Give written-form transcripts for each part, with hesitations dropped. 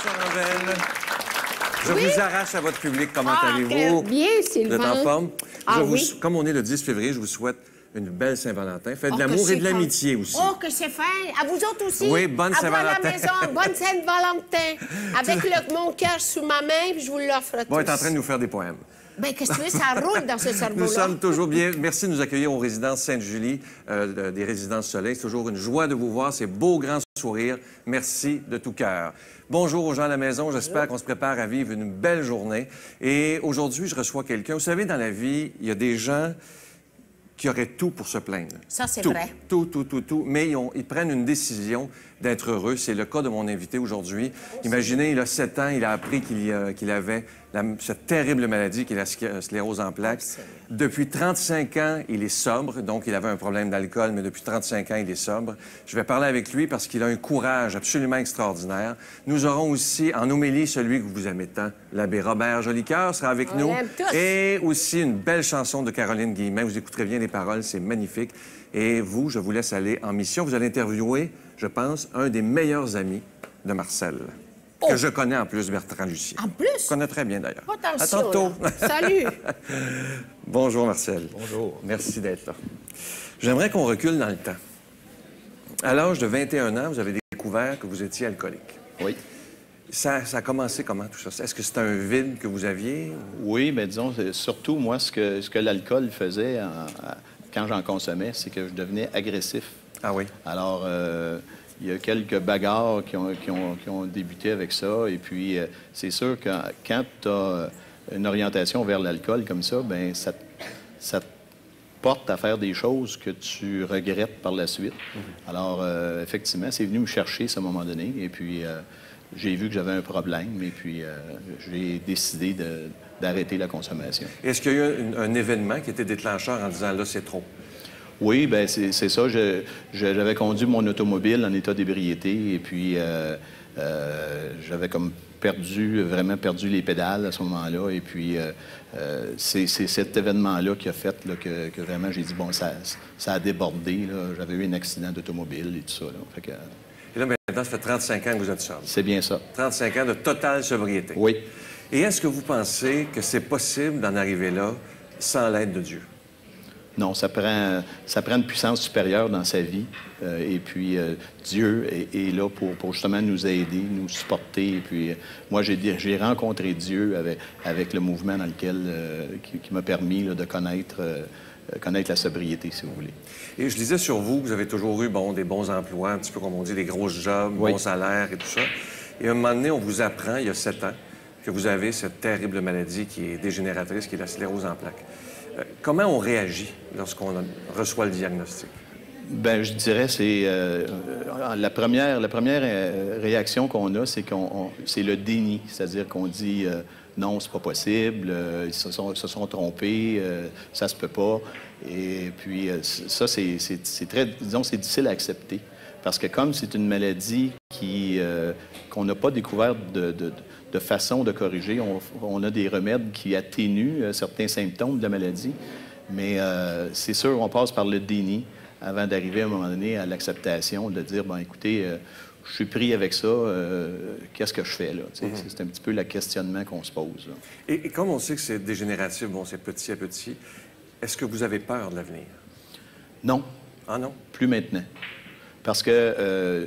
Sarandel. Je vous arrache à votre public. Comment allez-vous? Bien, Sylvain. Vous êtes en forme? Oui. Comme on est le 10 février, je vous souhaite une belle Saint-Valentin. Faites de l'amour et de l'amitié aussi. Oh, que c'est fin. À vous autres aussi. Oui, bonne Saint-Valentin. À vous à la maison, bonne Saint-Valentin. Avec mon cœur sous ma main, puis je vous l'offre à tous. Bon, il est en train de nous faire des poèmes. Bien, qu'est-ce que tu veux, ça roule dans ce cerveau-là. Nous sommes toujours bien. Merci de nous accueillir aux résidences Sainte-Julie, des résidences Soleil. C'est toujours une joie de vous voir, ces beaux grands sourires. Merci de tout cœur. Bonjour aux gens à la maison. J'espère qu'on se prépare à vivre une belle journée. Et aujourd'hui, je reçois quelqu'un. Vous savez, dans la vie, il y a des gens qui auraient tout pour se plaindre. Ça, c'est vrai. Tout. Mais ils prennent une décision d'être heureux. C'est le cas de mon invité aujourd'hui. Imaginez, il a 7 ans, il a appris qu'il avait cette terrible maladie qui est la sclérose en plaques. Depuis 35 ans, il est sobre. Donc, il avait un problème d'alcool, mais depuis 35 ans, il est sobre. Je vais parler avec lui parce qu'il a un courage absolument extraordinaire. Nous aurons aussi en homélie celui que vous aimez tant, l'abbé Robert Jolicoeur sera avec nous. Et aussi une belle chanson de Caroline Guillemin. Vous écouterez bien les paroles, c'est magnifique. Et vous, je vous laisse aller en mission. Vous allez interviewer, je pense, un des meilleurs amis de Marcel. Que je connais en plus, Bertrand Lucier. En plus? Je connais très bien, d'ailleurs. Attention. À tantôt. Salut. Bonjour, Marcel. Bonjour. Merci d'être là. J'aimerais qu'on recule dans le temps. À l'âge de 21 ans, vous avez découvert que vous étiez alcoolique. Oui. Ça a commencé comment, tout ça? Est-ce que c'était un vide que vous aviez? Oui, mais disons, surtout, moi, ce que l'alcool faisait quand j'en consommais, c'est que je devenais agressif. Ah oui? Alors, il y a quelques bagarres qui ont débuté avec ça. Et puis, c'est sûr que quand tu as une orientation vers l'alcool comme ça, bien, ça te porte à faire des choses que tu regrettes par la suite. Alors, effectivement, c'est venu me chercher à un moment donné. Et puis, j'ai vu que j'avais un problème. Et puis, j'ai décidé d'arrêter la consommation. Est-ce qu'il y a eu un événement qui était déclencheur en disant, là, c'est trop? Oui, bien, c'est ça. J'avais conduit mon automobile en état d'ébriété et puis j'avais comme vraiment perdu les pédales à ce moment-là. Et puis, c'est cet événement-là qui a fait là, que vraiment j'ai dit, bon, ça a débordé. J'avais eu un accident d'automobile et tout ça. Là. Fait que, et là, maintenant, ça fait 35 ans que vous êtes sobre. c'est bien ça. 35 ans de totale sobriété. Oui. Et est-ce que vous pensez que c'est possible d'en arriver là sans l'aide de Dieu? Non, ça prend une puissance supérieure dans sa vie. Et puis, Dieu est là pour justement nous aider, nous supporter. Et puis, moi, j'ai rencontré Dieu avec le mouvement dans lequel qui m'a permis là, de connaître la sobriété, si vous voulez. Et je lisais sur vous que vous avez toujours eu des bons emplois, un petit peu comme on dit, des grosses jobs, oui. bons salaires et tout ça. Et à un moment donné, on vous apprend, il y a 7 ans, que vous avez cette terrible maladie qui est dégénératrice, qui est la sclérose en plaques. Comment on réagit lorsqu'on reçoit le diagnostic? Bien, je dirais c'est la première réaction qu'on a, c'est le déni, c'est-à-dire qu'on dit non, c'est pas possible, ils se sont trompés, ça se peut pas. Et puis ça, c'est très, disons, c'est difficile à accepter parce que comme c'est une maladie qu'on n'a pas découvert de façon de corriger. On a des remèdes qui atténuent certains symptômes de la maladie, mais c'est sûr, on passe par le déni avant d'arriver à un moment donné à l'acceptation, de dire, bon, écoutez, je suis pris avec ça, qu'est-ce que je fais là? C'est un petit peu le questionnement qu'on se pose. Là. Et comme on sait que c'est dégénératif, bon, c'est petit à petit, est-ce que vous avez peur de l'avenir? Non. Ah non? Plus maintenant. Parce que...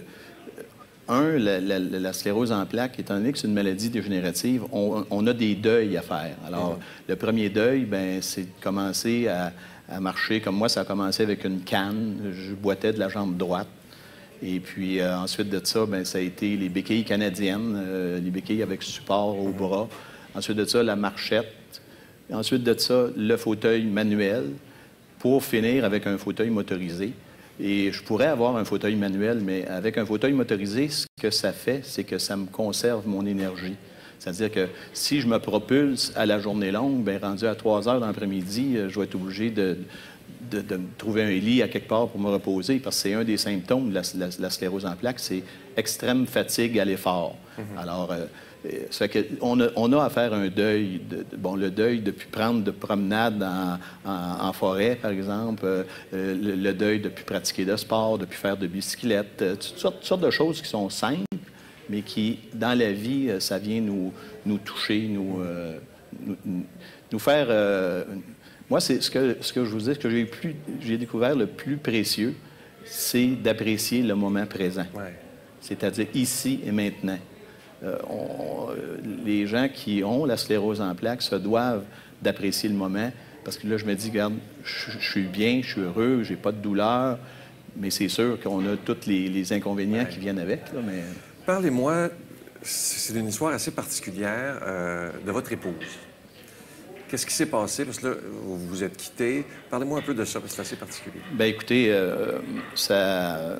la sclérose en plaques, étant donné que c'est une maladie dégénérative, on a des deuils à faire. Alors, le premier deuil, bien, c'est de commencer à marcher. Comme moi, ça a commencé avec une canne. Je boitais de la jambe droite. Et puis, ensuite de ça, bien, ça a été les béquilles canadiennes, les béquilles avec support au bras. Ensuite de ça, la marchette. Ensuite de ça, le fauteuil manuel, pour finir avec un fauteuil motorisé. Et je pourrais avoir un fauteuil manuel, mais avec un fauteuil motorisé, ce que ça fait, c'est que ça me conserve mon énergie. C'est-à-dire que si je me propulse à la journée longue, bien, rendu à 3 heures dans l'après-midi, je vais être obligé de me trouver un lit à quelque part pour me reposer, parce que c'est un des symptômes de la sclérose en plaques, c'est extrême fatigue à l'effort. Alors, ça fait qu'on a à faire un deuil. Le deuil depuis prendre de promenade en forêt, par exemple, le deuil depuis pratiquer de sport, depuis faire de bicyclette, toutes sortes de choses qui sont simples, mais qui, dans la vie, ça vient nous toucher, nous faire... moi, c'est ce que je vous dis, ce que j'ai découvert le plus précieux, c'est d'apprécier le moment présent. Ouais. C'est-à-dire ici et maintenant. Les gens qui ont la sclérose en plaques se doivent d'apprécier le moment, parce que là, je me dis, regarde, je suis bien, je suis heureux, j'ai pas de douleur, mais c'est sûr qu'on a tous les inconvénients qui viennent avec. Là, mais... Parlez-moi, c'est une histoire assez particulière de votre épouse. Qu'est-ce qui s'est passé? Parce que là, vous vous êtes quittés. Parlez-moi un peu de ça, parce que c'est assez particulier. Bien, écoutez, ça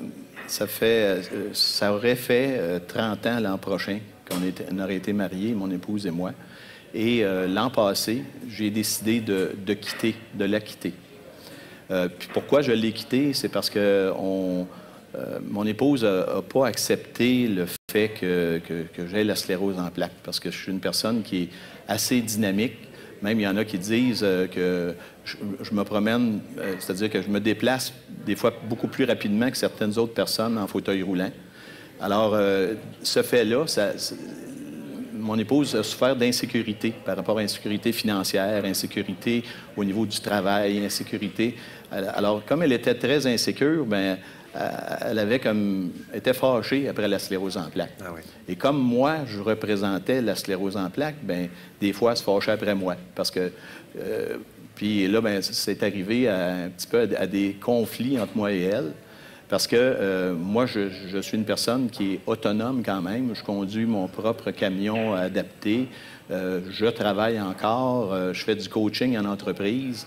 aurait fait 30 ans l'an prochain qu'on aurait été mariés, mon épouse et moi. Et l'an passé, j'ai décidé de la quitter. Puis pourquoi je l'ai quittée? C'est parce que mon épouse n'a pas accepté le fait que j'ai la sclérose en plaques, parce que je suis une personne qui est assez dynamique. Même, il y en a qui disent que je me promène, c'est-à-dire que je me déplace des fois beaucoup plus rapidement que certaines autres personnes en fauteuil roulant. Alors, ce fait-là, mon épouse a souffert d'insécurité par rapport à insécurité financière, insécurité au niveau du travail, insécurité. Alors, comme elle était très insécure, bien, elle était fâchée après la sclérose en plaques. Ah oui. Et comme moi, je représentais la sclérose en plaques, bien, des fois, elle se fâchait après moi. Parce que, puis là, bien, c'est arrivé un petit peu à des conflits entre moi et elle. Parce que moi, je suis une personne qui est autonome quand même. Je conduis mon propre camion adapté. Je travaille encore. Je fais du coaching en entreprise.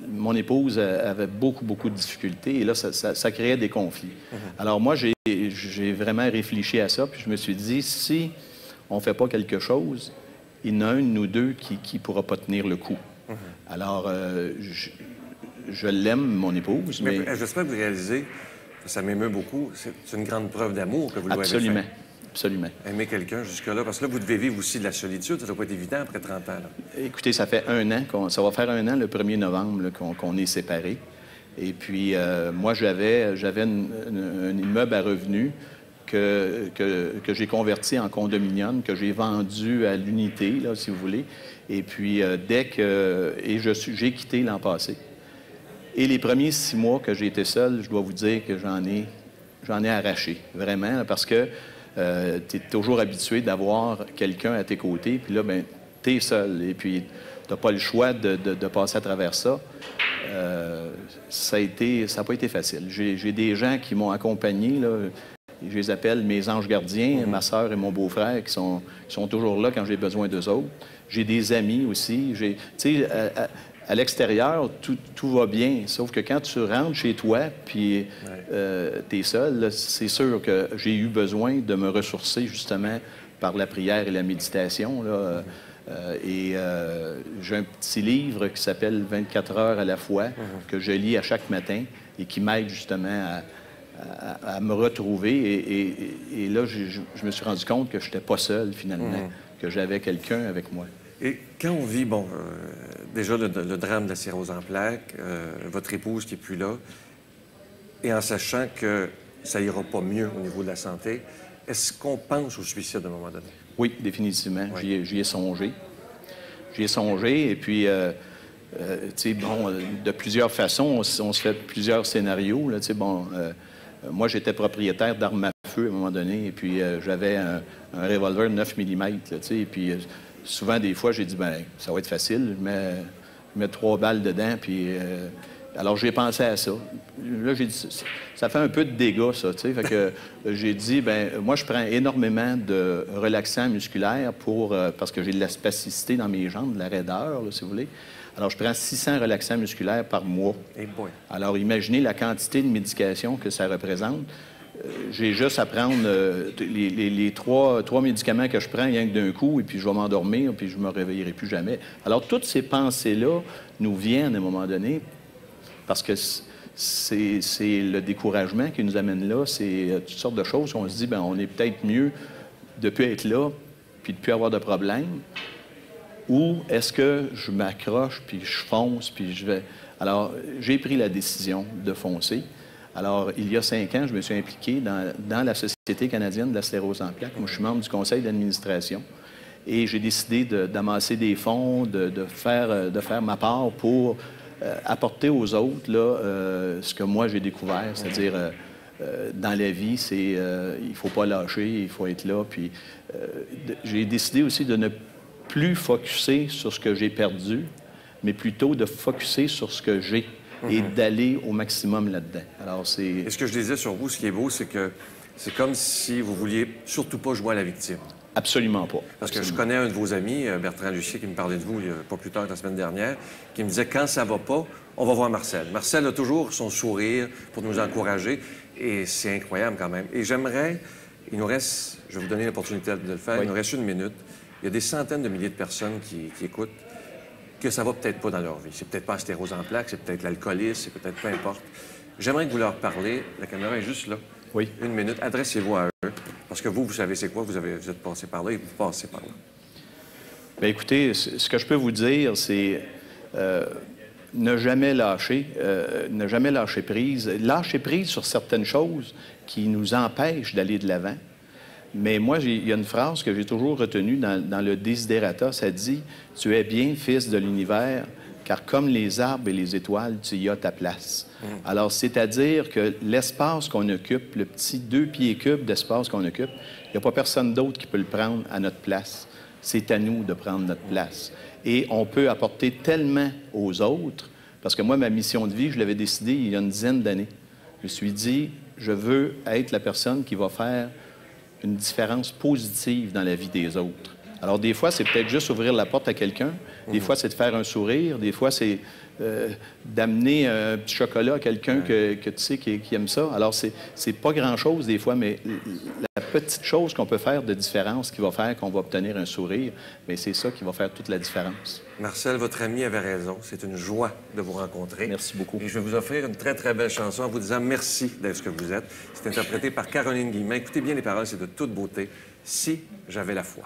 Mon épouse avait beaucoup de difficultés. Et là, ça créait des conflits. Alors moi, j'ai vraiment réfléchi à ça. Puis je me suis dit, si on ne fait pas quelque chose, il y en a un de nous deux qui ne pourra pas tenir le coup. Alors, je l'aime, mon épouse, mais... J'espère que vous réalisez, ça m'émeut beaucoup, c'est une grande preuve d'amour que vous lui avez fait. Absolument. Aimer quelqu'un jusque-là, parce que là, vous devez vivre aussi de la solitude, ça ne doit pas être évident après 30 ans. Là. Écoutez, ça fait un an, ça va faire un an le 1er novembre là, qu'on est séparés. Et puis, moi, j'avais un immeuble à revenus que j'ai converti en condominium, que j'ai vendu à l'unité, là, si vous voulez. Et puis, j'ai quitté l'an passé. Et les premiers 6 mois que j'ai été seul, je dois vous dire que j'en ai arraché, vraiment, parce que tu es toujours habitué d'avoir quelqu'un à tes côtés, puis là, bien, tu es seul, et puis tu n'as pas le choix de passer à travers ça. Ça n'a pas été facile. J'ai des gens qui m'ont accompagné, là, je les appelle mes anges gardiens, ma sœur et mon beau-frère, qui sont toujours là quand j'ai besoin d'eux autres. J'ai des amis aussi. Tu sais, à l'extérieur, tout va bien, sauf que quand tu rentres chez toi, puis tu es seul, là, c'est sûr que j'ai eu besoin de me ressourcer justement par la prière et la méditation. Là, j'ai un petit livre qui s'appelle « 24 heures à la fois » que je lis à chaque matin et qui m'aide justement à me retrouver. Et là, je me suis rendu compte que je n'étais pas seul finalement, que j'avais quelqu'un avec moi. Et quand on vit, déjà le drame de la sclérose en plaques, votre épouse qui n'est plus là, et en sachant que ça ira pas mieux au niveau de la santé, est-ce qu'on pense au suicide à un moment donné? Oui, définitivement. Oui. J'y ai songé. J'y ai songé, et puis, tu sais, de plusieurs façons, on se fait plusieurs scénarios. Là, tu sais, moi, j'étais propriétaire d'armes à feu à un moment donné, et puis j'avais un revolver 9 mm, là, tu sais, et puis... souvent, des fois, j'ai dit, bien, ça va être facile, je mets 3 balles dedans, puis... alors, j'ai pensé à ça. Là, j'ai dit, ça fait un peu de dégâts, ça, tu sais. Fait que j'ai dit, bien, moi, je prends énormément de relaxants musculaires parce que j'ai de la spasticité dans mes jambes, de la raideur, là, si vous voulez. Alors, je prends 600 relaxants musculaires par mois. Hey boy. Alors, imaginez la quantité de médication que ça représente. J'ai juste à prendre les trois médicaments que je prends rien que d'un coup, et puis je vais m'endormir, puis je ne me réveillerai plus jamais. Alors, toutes ces pensées-là nous viennent à un moment donné, parce que c'est le découragement qui nous amène là, c'est toutes sortes de choses qu'on se dit, bien, on est peut-être mieux de ne plus être là, puis de ne plus avoir de problème, ou est-ce que je m'accroche, puis je fonce, puis je vais... Alors, j'ai pris la décision de foncer. Alors, il y a 5 ans, je me suis impliqué dans la Société canadienne de la sclérose en plaques. Moi, je suis membre du conseil d'administration et j'ai décidé d'amasser des fonds, de faire ma part pour apporter aux autres là, ce que moi j'ai découvert, c'est-à-dire dans la vie, il ne faut pas lâcher, il faut être là. Puis j'ai décidé aussi de ne plus focusser sur ce que j'ai perdu, mais plutôt de focusser sur ce que j'ai et d'aller au maximum là-dedans. Alors, Et ce que je disais sur vous, ce qui est beau, c'est que c'est comme si vous vouliez surtout pas jouer à la victime. Absolument pas. Parce que je connais un de vos amis, Bertrand Lucier, qui me parlait de vous pas plus tard que la semaine dernière, qui me disait quand ça va pas, on va voir Marcel. Marcel a toujours son sourire pour nous encourager et c'est incroyable quand même. Et j'aimerais, il nous reste, je vais vous donner l'opportunité de le faire, il nous reste 1 minute. Il y a des centaines de milliers de personnes qui écoutent que ça va peut-être pas dans leur vie. C'est peut-être pas la sclérose en plaques, c'est peut-être l'alcoolisme, c'est peut-être peu importe. J'aimerais que vous leur parlez. La caméra est juste là. Oui. 1 minute. Adressez-vous à eux. Parce que vous savez c'est quoi. Vous êtes passé par là et vous passez par là. Bien, écoutez, ce que je peux vous dire, c'est ne jamais lâcher prise. Lâcher prise sur certaines choses qui nous empêchent d'aller de l'avant. Mais moi, il y a une phrase que j'ai toujours retenue dans le Desiderata. Ça dit « Tu es bien, fils de l'univers, car comme les arbres et les étoiles, tu y as ta place. » Alors, c'est-à-dire que l'espace qu'on occupe, le petit 2 pieds cubes d'espace qu'on occupe, il n'y a pas personne d'autre qui peut le prendre à notre place. C'est à nous de prendre notre place. Et on peut apporter tellement aux autres, parce que moi, ma mission de vie, je l'avais décidée il y a une dizaine d'années. Je me suis dit, je veux être la personne qui va faire une différence positive dans la vie des autres. Alors, des fois, c'est peut-être juste ouvrir la porte à quelqu'un. Des fois, c'est de faire un sourire. Des fois, c'est d'amener un petit chocolat à quelqu'un que tu sais qui aime ça. Alors, c'est pas grand-chose des fois, mais la petite chose qu'on peut faire de différence qui va faire qu'on va obtenir un sourire, bien, c'est ça qui va faire toute la différence. Marcel, votre ami avait raison. C'est une joie de vous rencontrer. Merci beaucoup. Et je vais vous offrir une très, très belle chanson en vous disant merci d'être ce que vous êtes. C'est interprété par Caroline Guillemin. Écoutez bien les paroles, c'est de toute beauté. Si j'avais la foi.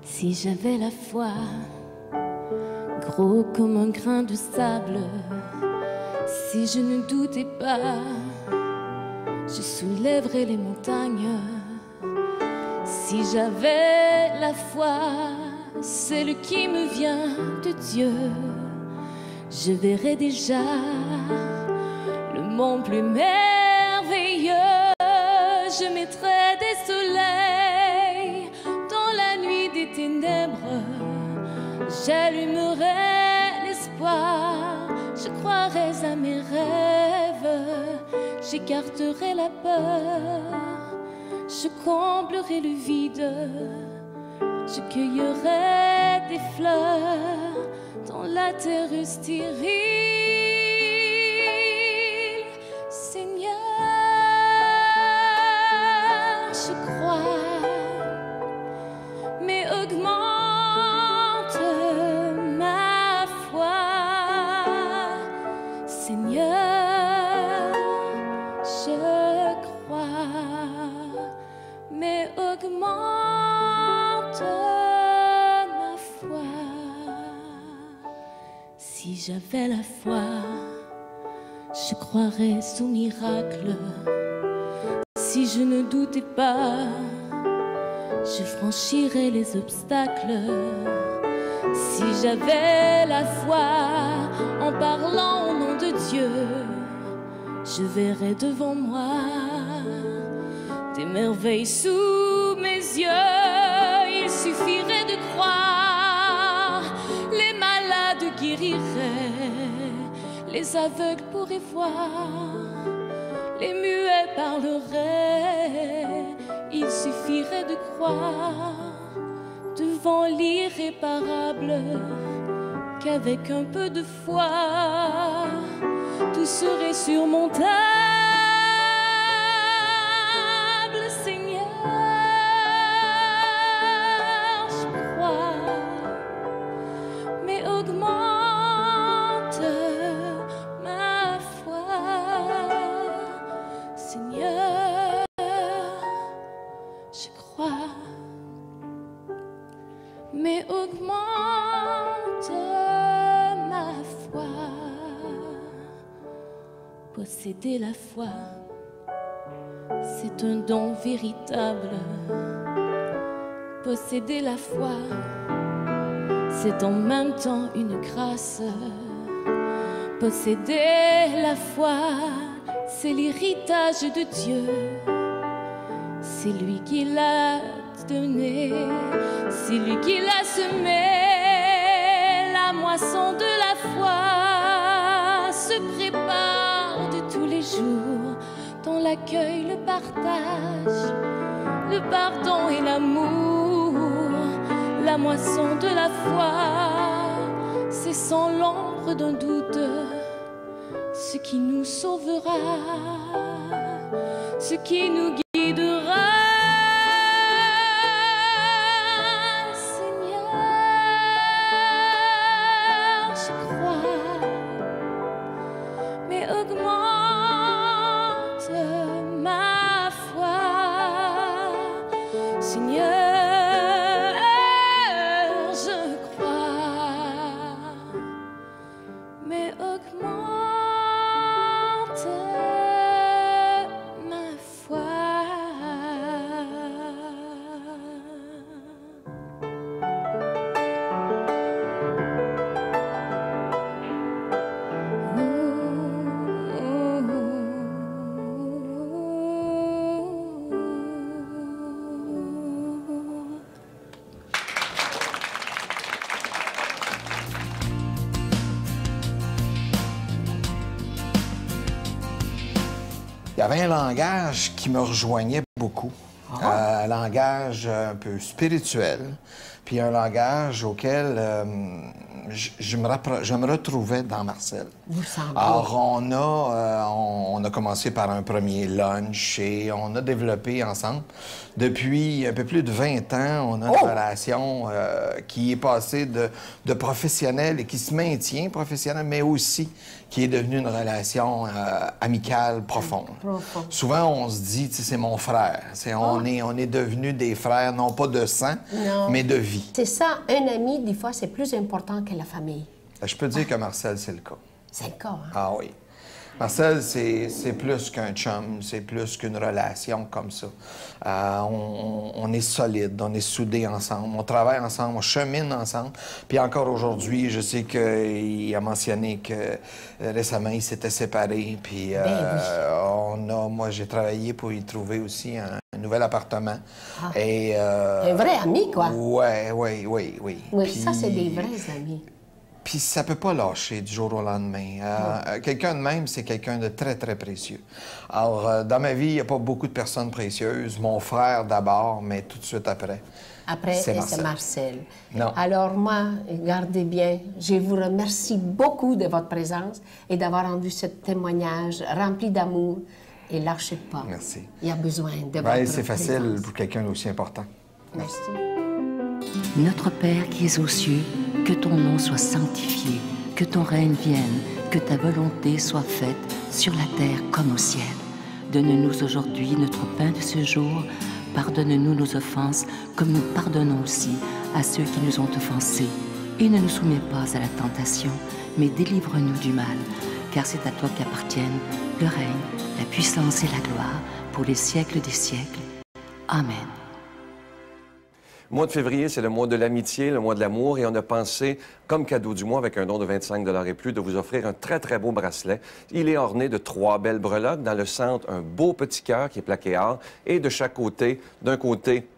Si j'avais la foi, gros comme un grain de sable, si je ne doutais pas, je soulèverais les montagnes. Si j'avais la foi, celle qui me vient de Dieu, je verrais déjà le monde plus merveilleux. Je mettrais des soleils dans la nuit des ténèbres, j'allumerais l'espoir, je croirais à mes rêves, j'écarterais la peur, je comblerais le vide, je cueillerais des fleurs dans la terre stérile. Seigneur, je crois, mais augmente ma foi. Seigneur, je crois, mais augmente ma foi. Si j'avais la foi, je croirais au miracle. Si je ne doutais pas, je franchirais les obstacles. Si j'avais la foi, en parlant au nom de Dieu, je verrais devant moi des merveilles sous mes yeux. Il suffirait de croire, les malades guériraient, les aveugles pourraient voir, les muets parleraient. Il suffirait de croire devant l'irréparable, qu'avec un peu de foi, tout serait surmontable. Seigneur, je crois, mais augmente ma Posséder la foi, c'est un don véritable. Posséder la foi, c'est en même temps une grâce. Posséder la foi, c'est l'héritage de Dieu. C'est lui qui l'a donné, c'est lui qui l'a semé. La moisson de la foi se prépare de tous les jours, dans l'accueil, le partage, le pardon et l'amour. La moisson de la foi, c'est sans l'ombre d'un doute ce qui nous sauvera, ce qui nous guidera. Seigneur, je crois, mais augmente ma foi. Seigneur, je crois, mais augmente ma foi. Il y avait un langage qui me rejoignait beaucoup. Un langage un peu spirituel, puis un langage auquel je me retrouvais dans Marcel. Vous semblez. Alors, on a commencé par un premier lunch et on a développé ensemble. Depuis un peu plus de 20 ans, on a une relation qui est passée de professionnelle et qui se maintient professionnelle, mais aussi qui est devenue une relation amicale profonde. Souvent, on se dit, tu sais, c'est mon frère. On est devenus des frères, non pas de sang, mais de vie. C'est ça, un ami, des fois, c'est plus important que la famille. Je peux dire que Marcel, c'est le cas. C'est le cas, hein? Ah oui. Marcel, c'est plus qu'un chum, c'est plus qu'une relation comme ça. On est solide, on est soudés ensemble, on travaille ensemble, on chemine ensemble. Puis encore aujourd'hui, je sais qu'il a mentionné que récemment, il s'était séparé. Puis moi, j'ai travaillé pour y trouver aussi un nouvel appartement. Et, un vrai ami, quoi. Oui. Oui, Puis, ça, c'est des vrais amis. Puis ça peut pas lâcher du jour au lendemain. Quelqu'un de même, c'est quelqu'un de très, très précieux. Alors, dans ma vie, il n'y a pas beaucoup de personnes précieuses. Mon frère d'abord, mais tout de suite après. Après, c'est Marcel. Non. Alors moi, gardez bien, je vous remercie beaucoup de votre présence et d'avoir rendu ce témoignage rempli d'amour. Et lâchez pas. Merci. Il y a besoin de votre c'est facile présence. pour quelqu'un d'aussi important. Merci. Notre Père qui es aux cieux, que ton nom soit sanctifié, que ton règne vienne, que ta volonté soit faite sur la terre comme au ciel. Donne-nous aujourd'hui notre pain de ce jour. Pardonne-nous nos offenses, comme nous pardonnons aussi à ceux qui nous ont offensés. Et ne nous soumets pas à la tentation, mais délivre-nous du mal, car c'est à toi qu'appartiennent le règne, la puissance et la gloire, pour les siècles des siècles. Amen. Le mois de février, c'est le mois de l'amitié, le mois de l'amour, et on a pensé, comme cadeau du mois, avec un don de 25 $ et plus, de vous offrir un très, très beau bracelet. Il est orné de 3 belles breloques. Dans le centre, un beau petit cœur qui est plaqué or, et de chaque côté, d'un côté,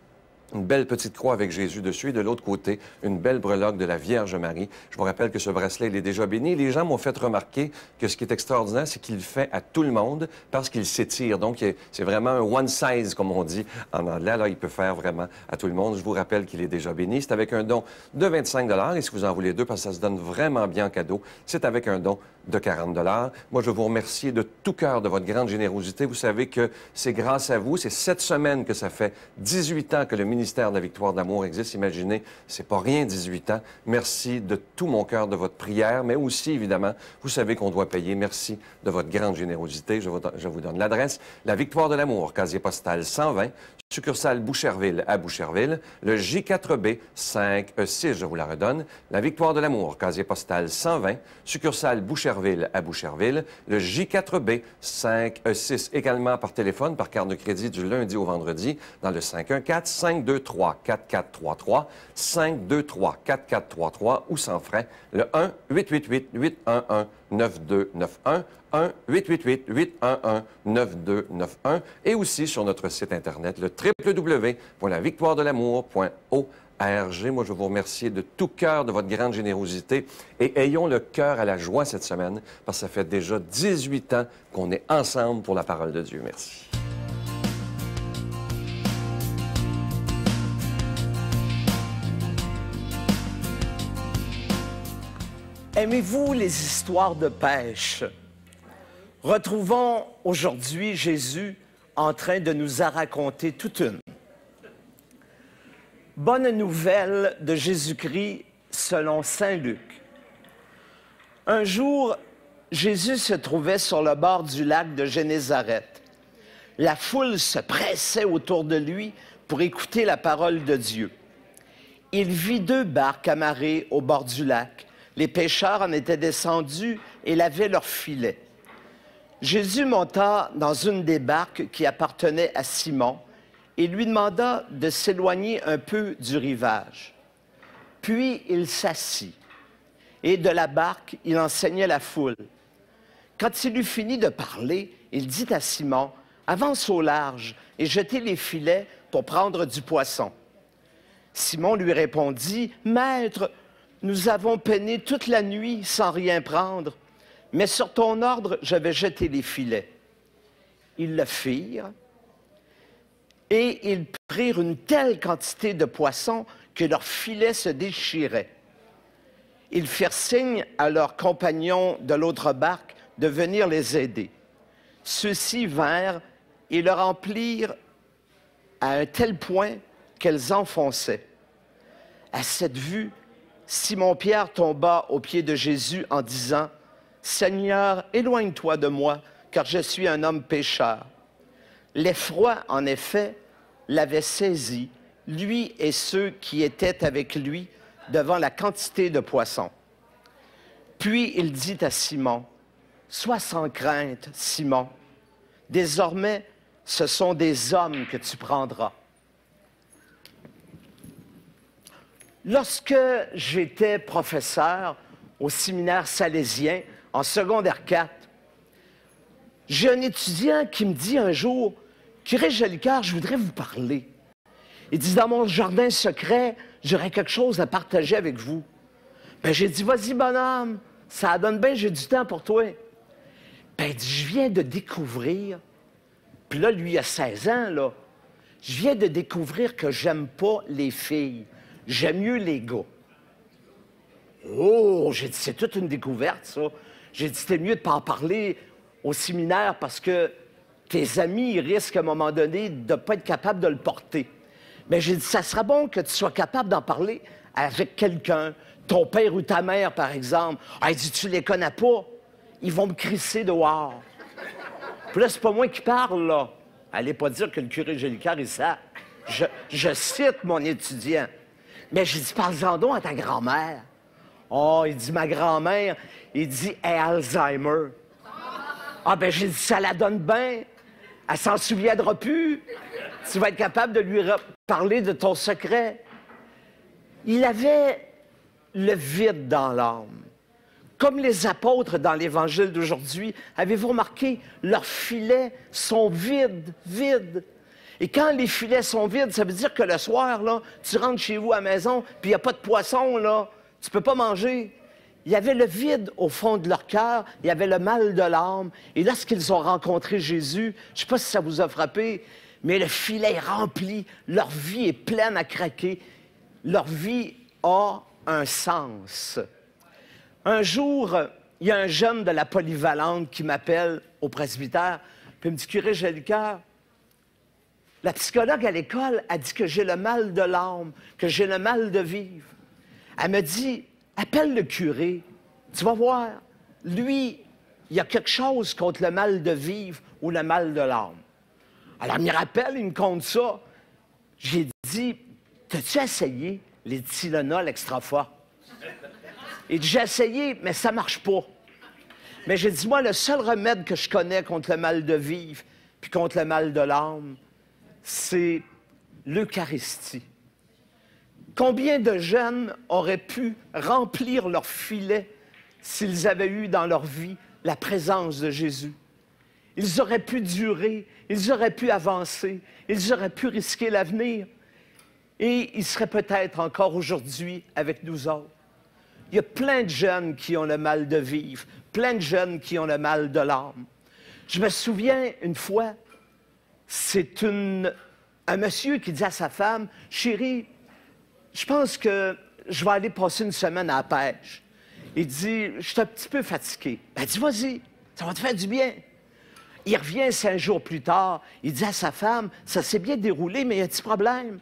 une belle petite croix avec Jésus dessus, et de l'autre côté, une belle breloque de la Vierge Marie. Je vous rappelle que ce bracelet, il est déjà béni. Les gens m'ont fait remarquer que ce qui est extraordinaire, c'est qu'il le fait à tout le monde parce qu'il s'étire. Donc, c'est vraiment un one size, comme on dit en anglais. Alors, il peut faire vraiment à tout le monde. Je vous rappelle qu'il est déjà béni. C'est avec un don de 25 $. Et si vous en voulez deux, parce que ça se donne vraiment bien en cadeau, c'est avec un don de 40 $. Moi, je veux vous remercier de tout cœur de votre grande générosité. Vous savez que c'est grâce à vous. C'est cette semaine que ça fait 18 ans que le ministère ministère de la Victoire de l'Amour existe. Imaginez, c'est pas rien, 18 ans. Merci de tout mon cœur de votre prière, mais aussi, évidemment, vous savez qu'on doit payer. Merci de votre grande générosité. Je vous donne l'adresse. La Victoire de l'Amour, casier postal 120, succursale Boucherville à Boucherville, le J4B 5E6, je vous la redonne. La Victoire de l'Amour, casier postal 120, succursale Boucherville à Boucherville, le J4B 5E6, également par téléphone, par carte de crédit du lundi au vendredi, dans le 514-523-4433, 523-4433 ou sans frais, le 1-888-811-9291, 1-888-811-9291 et aussi sur notre site Internet, le www.lavictoiredelamour.org. Moi, je vous remercie de tout cœur de votre grande générosité et ayons le cœur à la joie cette semaine parce que ça fait déjà 18 ans qu'on est ensemble pour la parole de Dieu. Merci. Aimez-vous les histoires de pêche? Retrouvons aujourd'hui Jésus en train de nous en raconter toute une. Bonne nouvelle de Jésus-Christ selon saint Luc. Un jour, Jésus se trouvait sur le bord du lac de Génézareth. La foule se pressait autour de lui pour écouter la parole de Dieu. Il vit 2 barques amarrées au bord du lac. Les pêcheurs en étaient descendus et lavaient leurs filets. Jésus monta dans une des barques qui appartenait à Simon et lui demanda de s'éloigner un peu du rivage. Puis il s'assit et de la barque, il enseignait la foule. Quand il eut fini de parler, il dit à Simon, « Avance au large et jetez les filets pour prendre du poisson. » Simon lui répondit, « Maître, nous avons peiné toute la nuit sans rien prendre, mais sur ton ordre, je vais jeter les filets. » Ils le firent, et ils prirent une telle quantité de poissons que leurs filets se déchiraient. Ils firent signe à leurs compagnons de l'autre barque de venir les aider. Ceux-ci vinrent et le remplirent à un tel point qu'elles enfonçaient. À cette vue, Simon-Pierre tomba aux pieds de Jésus en disant, « Seigneur, éloigne-toi de moi, car je suis un homme pécheur. » L'effroi, en effet, l'avait saisi, lui et ceux qui étaient avec lui, devant la quantité de poissons. Puis il dit à Simon, « Sois sans crainte, Simon. Désormais, ce sont des hommes que tu prendras. » Lorsque j'étais professeur au séminaire salésien, en secondaire 4, j'ai un étudiant qui me dit un jour, « Curé Jolicoeur, je voudrais vous parler. » Il dit, « Dans mon jardin secret, j'aurais quelque chose à partager avec vous. » Ben, j'ai dit, « Vas-y, bonhomme, ça donne bien, j'ai du temps pour toi. » Ben, il dit, « Je viens de découvrir, puis là, lui, il a 16 ans, là, je viens de découvrir que j'aime pas les filles, j'aime mieux les gars. » Oh, j'ai dit, c'est toute une découverte, ça. J'ai dit, c'était mieux de ne pas en parler au séminaire parce que tes amis ils risquent à un moment donné de ne pas être capables de le porter. Mais j'ai dit, ça serait bon que tu sois capable d'en parler avec quelqu'un, ton père ou ta mère, par exemple. Ah, il dit, tu les connais pas, ils vont me crisser dehors. Puis là, c'est pas moi qui parle, là. Allez pas dire que le curé Jolicoeur, il sait. Je cite mon étudiant. Mais j'ai dit, parle-en donc à ta grand-mère. Oh, il dit, ma grand-mère, il dit, elle a Alzheimer. Ah, ben j'ai dit, ça la donne bien. Elle s'en souviendra plus. Tu vas être capable de lui parler de ton secret. Il avait le vide dans l'âme. Comme les apôtres dans l'Évangile d'aujourd'hui, avez-vous remarqué, leurs filets sont vides, vides. Et quand les filets sont vides, ça veut dire que le soir, là, tu rentres chez vous à la maison, puis il n'y a pas de poisson, là. Tu peux pas manger. Il y avait le vide au fond de leur cœur, il y avait le mal de l'âme. Et lorsqu'ils ont rencontré Jésus, je ne sais pas si ça vous a frappé, mais le filet est rempli, leur vie est pleine à craquer, leur vie a un sens. Un jour, il y a un jeune de la polyvalente qui m'appelle au presbytère, puis il me dit, « Curé Jolicoeur, La psychologue à l'école a dit que j'ai le mal de l'âme, que j'ai le mal de vivre. Elle me dit, appelle le curé, tu vas voir, lui, il y a quelque chose contre le mal de vivre ou le mal de l'âme. Alors, il me rappelle, il me compte ça. J'ai dit, t'as-tu essayé les Tylenol extra forts? Il dit, j'ai essayé, mais ça marche pas. Mais j'ai dit, moi, le seul remède que je connais contre le mal de vivre puis contre le mal de l'âme, c'est l'Eucharistie. Combien de jeunes auraient pu remplir leur filet s'ils avaient eu dans leur vie la présence de Jésus? Ils auraient pu durer, ils auraient pu avancer, ils auraient pu risquer l'avenir. Et ils seraient peut-être encore aujourd'hui avec nous autres. Il y a plein de jeunes qui ont le mal de vivre, plein de jeunes qui ont le mal de l'âme. Je me souviens une fois, c'est un monsieur qui dit à sa femme, « Chérie, je pense que je vais aller passer une semaine à la pêche. » Il dit, « Je suis un petit peu fatigué. » Elle dit, « Vas-y, ça va te faire du bien. » Il revient 5 jours plus tard, il dit à sa femme, « Ça s'est bien déroulé, mais il y a un petit problème. »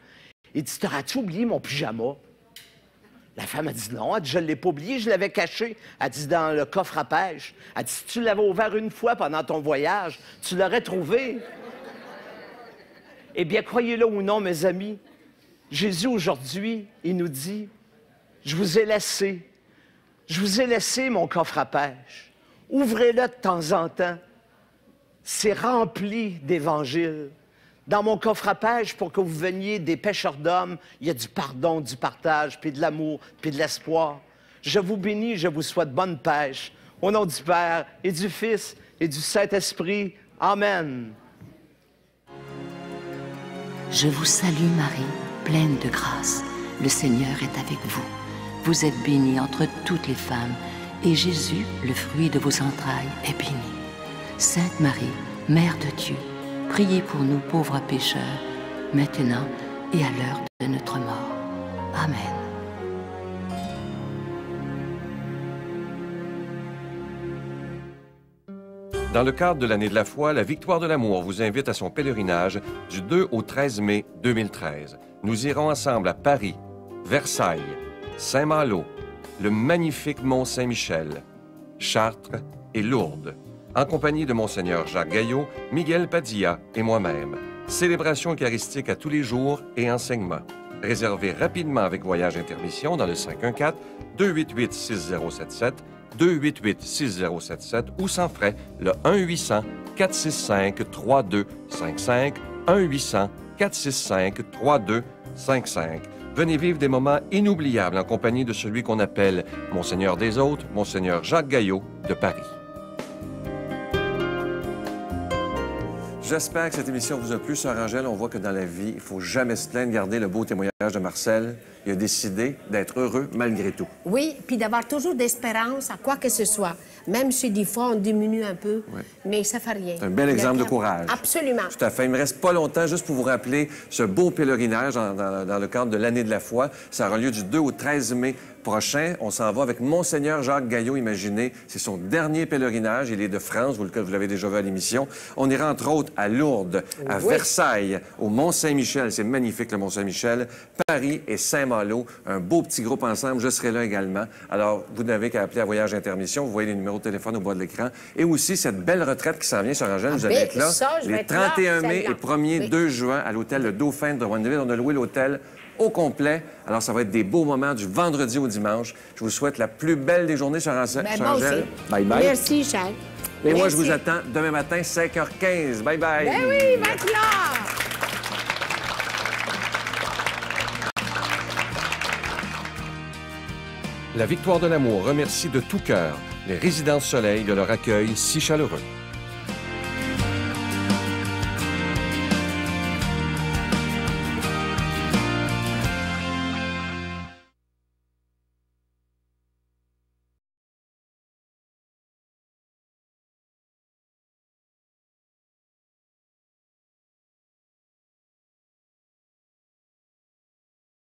Il dit, « T'auras-tu oublié mon pyjama? » La femme a dit non. Elle dit, je ne l'ai pas oublié, je l'avais caché. Elle dit, dans le coffre à pêche. Elle dit, si tu l'avais ouvert une fois pendant ton voyage, tu l'aurais trouvé. Eh bien, croyez-le ou non, mes amis, Jésus, aujourd'hui, il nous dit, je vous ai laissé mon coffre à pêche. Ouvrez-le de temps en temps. C'est rempli d'évangiles. Dans mon coffre à pêche, pour que vous veniez des pêcheurs d'hommes, il y a du pardon, du partage, puis de l'amour, puis de l'espoir. Je vous bénis, je vous souhaite bonne pêche. Au nom du Père et du Fils et du Saint-Esprit. Amen. Je vous salue Marie, pleine de grâce. Le Seigneur est avec vous. Vous êtes bénie entre toutes les femmes, et Jésus, le fruit de vos entrailles, est béni. Sainte Marie, Mère de Dieu, priez pour nous pauvres pécheurs, maintenant et à l'heure de notre mort. Amen. Dans le cadre de l'année de la foi, la Victoire de l'amour vous invite à son pèlerinage du 2 au 13 mai 2013. Nous irons ensemble à Paris, Versailles, Saint-Malo, le magnifique Mont-Saint-Michel, Chartres et Lourdes, en compagnie de Monseigneur Jacques Gaillot, Miguel Padilla et moi-même. Célébration eucharistique à tous les jours et enseignement. Réservez rapidement avec Voyage Intermission dans le 514-288-6077, 288-6077 ou sans frais le 1-800-465-3255, 1-800-465-3255. Venez vivre des moments inoubliables en compagnie de celui qu'on appelle Monseigneur des Autres, Monseigneur Jacques Gaillot de Paris. J'espère que cette émission vous a plu. Sœur Angèle, on voit que dans la vie, il ne faut jamais se plaindre. Regardez le beau témoignage de Marcel. Il a décidé d'être heureux malgré tout. Oui, puis d'avoir toujours d'espérance à quoi que ce soit. Même si des fois, on diminue un peu, oui, mais ça ne fait rien. C'est un bel exemple de courage. Absolument. Tout à fait. Il ne me reste pas longtemps juste pour vous rappeler ce beau pèlerinage dans le cadre de l'année de la foi. Ça aura lieu du 2 au 13 mai prochain. On s'en va avec Monseigneur Jacques Gaillot. Imaginez, c'est son dernier pèlerinage. Il est de France, vous l'avez déjà vu à l'émission. On ira entre autres à Lourdes, à Versailles, au Mont-Saint-Michel. C'est magnifique, le Mont-Saint-Michel. Paris et Saint-Malo. Un beau petit groupe ensemble. Je serai là également. Alors, vous n'avez qu'à appeler à Voyage Intermission. Vous voyez les numéros de téléphone au bas de l'écran. Et aussi, cette belle retraite qui s'en vient sur Angèle. Vous allez être là les 31 mai et 1er 2 juin à l'hôtel Le Dauphin de Roanneville. On a loué l'hôtel au complet. Alors, ça va être des beaux moments du vendredi au dimanche. Je vous souhaite la plus belle des journées sur Angèle. Bye bye. Merci, Charles. Et moi, je vous attends demain matin, 5h15. Bye bye. Ben oui, maintenant. La Victoire de l'amour remercie de tout cœur les Résidences Soleil de leur accueil si chaleureux.